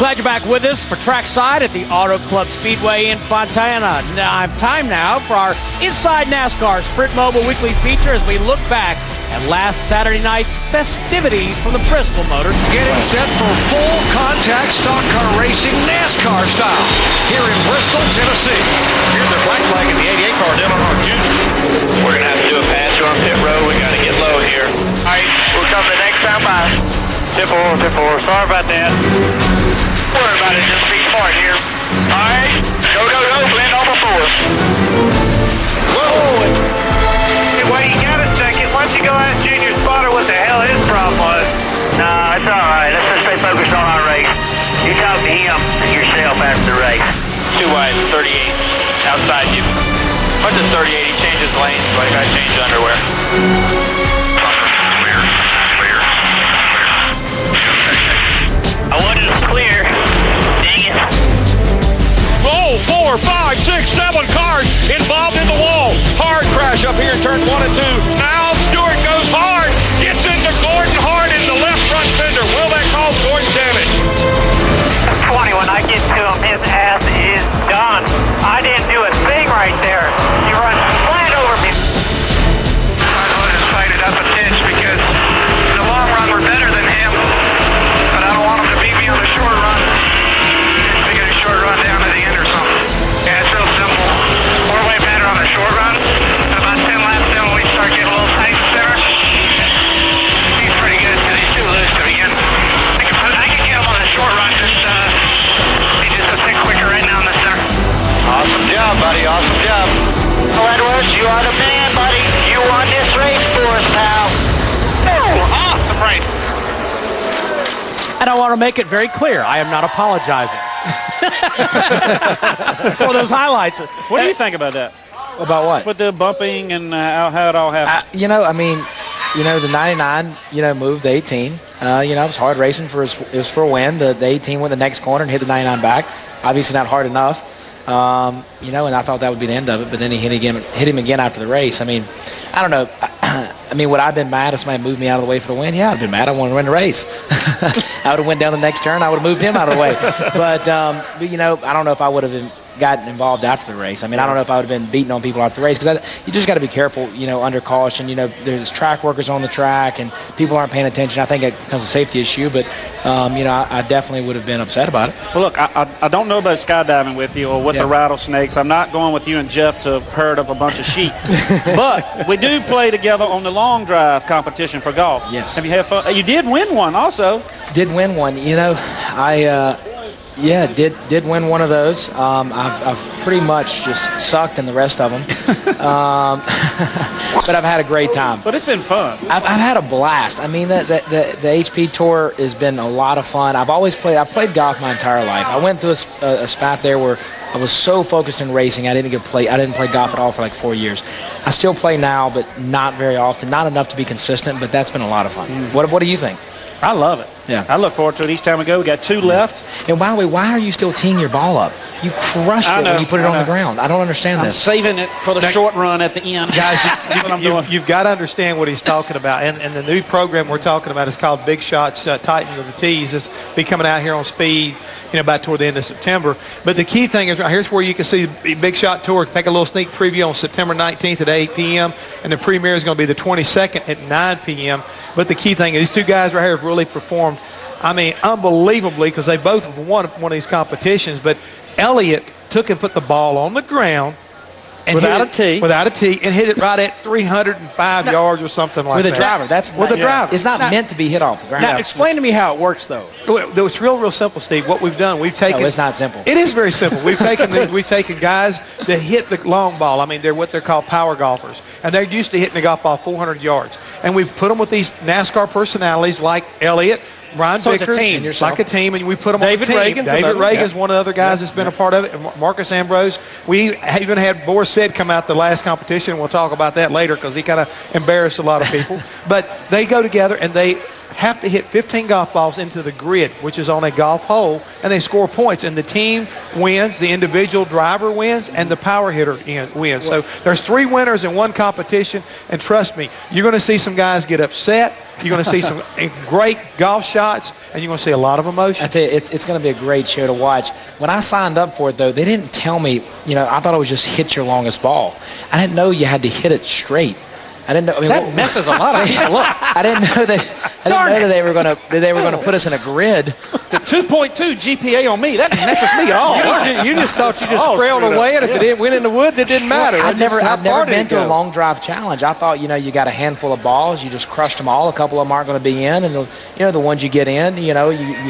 Glad you're back with us for Trackside at the Auto Club Speedway in Fontana. Time now for our Inside NASCAR Sprint Mobile Weekly feature as we look back at last Saturday night's festivity from the Bristol Motor. Getting set for full contact stock car racing NASCAR style here in Bristol, Tennessee. Here's the black flag in the 88 car, Dylan Hart Jr. We're going to have to do a pass on pit road. We got to get low here. All right, we'll come the next time by. Tip 4. Sorry about that. Don't worry about it. Just be smart here. All right, go. Blend off a 4. Whoa! Hey, wait, you got a second. Once you go ask Junior Spotter what the hell his problem was. Nah, it's all right. Let's just stay focused on our race. You talk to him and yourself after the race. 2 wide, 38 outside you. What's a 38? He changes lanes like I change underwear. I wasn't clear. Dang it. Oh, 4, 5, 6, 7 cars involved in the wall. Hard crash up here in turn 1 and 2. Now Stewart goes hard. Gets into Gordon hard in the left front fender. Will that cause Gordon damage? 20, when I get to him, his ass is done. I didn't do a thing right there. He runs flat over me. I know to fight it up a titch because in the long run we're better than him. But I don't want him to beat me on the short run. Just to get a short run down to the end or something. Yeah, it's real simple. We're way better on the short run. About 10 laps in when we start getting a little tight in center. He's pretty good because he's too loose to begin. I can get him on the short run. He's just a tick quicker right now in the center. Awesome job, buddy. Awesome job. Well, Edwards, you are the man, buddy. You won this race for us, pal. Oh, awesome race. And I want to make it very clear, I am not apologizing for those highlights. What do you think about that? About what? With the bumping and how it all happened? The 99, moved the 18. It was hard racing it was for a win. The 18 went the next corner and hit the 99 back. Obviously not hard enough. And I thought that would be the end of it, but then he hit him again after the race. I mean, I don't know. Would I have been mad if somebody moved me out of the way for the win? Yeah, I'd have been mad. I wanted to win the race. I would have went down the next turn. I would have moved him out of the way. But I don't know if I would have gotten involved after the race. I don't know if I would have been beating on people after the race because you just got to be careful, under caution. There's track workers on the track and people aren't paying attention. I think it becomes a safety issue, but, I definitely would have been upset about it. Well, look, I don't know about skydiving with you or with the rattlesnakes. I'm not going with you and Jeff to herd up a bunch of sheep. But we do play together on the long drive competition for golf. Yes. Have you had fun? You did win one also. Did win one. Did win one of those. I've pretty much just sucked in the rest of them. But I've had a great time. But it's been fun. I've had a blast. The HP Tour has been a lot of fun. I've played golf my entire life. I went through a spat there where I was so focused in racing, I didn't play golf at all for like 4 years. I still play now, but not very often. Not enough to be consistent, but that's been a lot of fun. What do you think? I love it. Yeah. I look forward to it each time we go. We got 2 left. And by the way, why are you still teeing your ball up? You crushed it when you put it on the ground. I don't understand this. Saving it for the short run at the end. Guys, you've got to understand what he's talking about. And the new program we're talking about is called Big Shots Titan of the Tees. It's be coming out here on speed, about toward the end of September. But the key thing is right here's where you can see the Big Shot Tour. Take a little sneak preview on September 19th at 8 p.m. And the premiere is going to be the 22nd at 9 p.m. But the key thing is these 2 guys right here have really performed, unbelievably, because they both have won one of these competitions. But Elliott took and put the ball on the ground and without a tee, and hit it right at 305 yards or something like that. With a driver. With a driver. It's not meant to be hit off the ground. Now, explain to me how it works, though. It's real simple, Steve. What we've done, we've taken. No, it's not simple. It is very simple. We've taken guys that hit the long ball. They're what they're called power golfers, and they're used to hitting the golf ball 400 yards. And we've put them with these NASCAR personalities like Elliott, Ryan so Vickers, it's like a team, and we put them David on the team. Reagan's David Reagan's one of the other guys that's been a part of it. And Marcus Ambrose. We even had Boris Said come out the last competition. We'll talk about that later because he kind of embarrassed a lot of people. But they go together and they have to hit 15 golf balls into the grid, which is on a golf hole, and they score points. And the team wins, the individual driver wins, and the power hitter wins. So there's 3 winners in one competition, and trust me, you're going to see some guys get upset. You're going to see some great golf shots, and you're going to see a lot of emotion. I tell you, it's going to be a great show to watch. When I signed up for it, though, they didn't tell me, I thought it was just hit your longest ball. I didn't know you had to hit it straight. I didn't know. I mean, that messes a lot of people up. I didn't know that they were going to put us in a grid. The 2.2 GPA on me, that messes me off. You just thought you just trailed away, and if it didn't win in the woods, it didn't matter. I've never been to a long drive challenge. I thought, you got a handful of balls, you just crushed them all. A couple of them aren't going to be in, and the ones you get in, you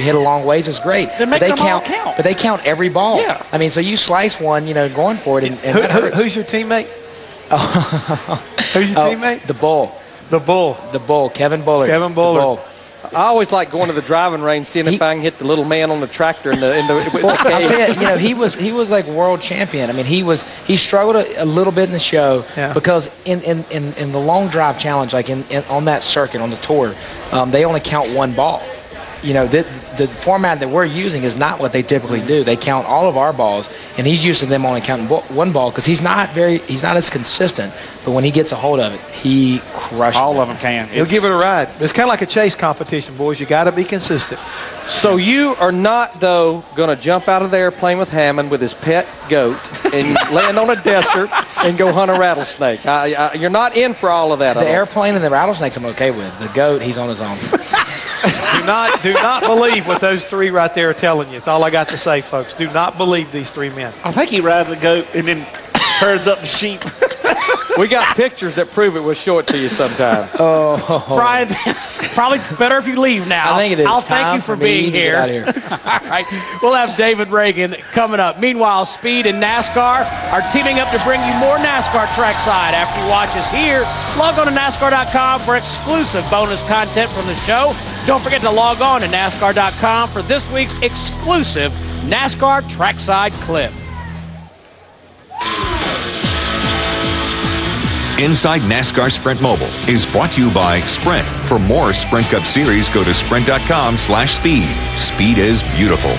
hit a long ways. It's great. But they count. But they count every ball. Yeah. I mean, so you slice one, going for it, and who's your teammate? Who's your teammate? The Bull. The Bull. The Bull. Kevin Bullard. Kevin Bullard. The Bull. I always like going to the driving range, seeing if I can hit the little man on the tractor in the I'll tell you, he was like world champion. I mean, he struggled a little bit in the show because in the long drive challenge, like on that circuit on the tour, they only count one ball. The format that we're using is not what they typically do. They count all of our balls, and he's used to them only counting one ball because he's not as consistent. But when he gets a hold of it, he crushes all of them can. He'll give it a ride. It's kind of like a chase competition, boys. You got to be consistent. So you are not, though, going to jump out of the airplane with Hammond with his pet goat and land on a desert and go hunt a rattlesnake. You're not in for all of that. The airplane and the rattlesnakes I'm okay with. The goat, he's on his own. Do not believe what those 3 right there are telling you. It's all I got to say, folks. Do not believe these 3 men. I think he rides a goat and then herds up the sheep. We got pictures that prove it. We'll show it to you sometime. Brian, it's probably better if you leave now. I think it is. I'll thank you for being here. Get out of here. All right. We'll have David Reagan coming up. Meanwhile, Speed and NASCAR are teaming up to bring you more NASCAR Trackside. After you watch us here, log on to NASCAR.com for exclusive bonus content from the show. Don't forget to log on to NASCAR.com for this week's exclusive NASCAR Trackside clip. Inside NASCAR Sprint Mobile is brought to you by Sprint. For more Sprint Cup Series, go to sprint.com/speed. Speed is beautiful.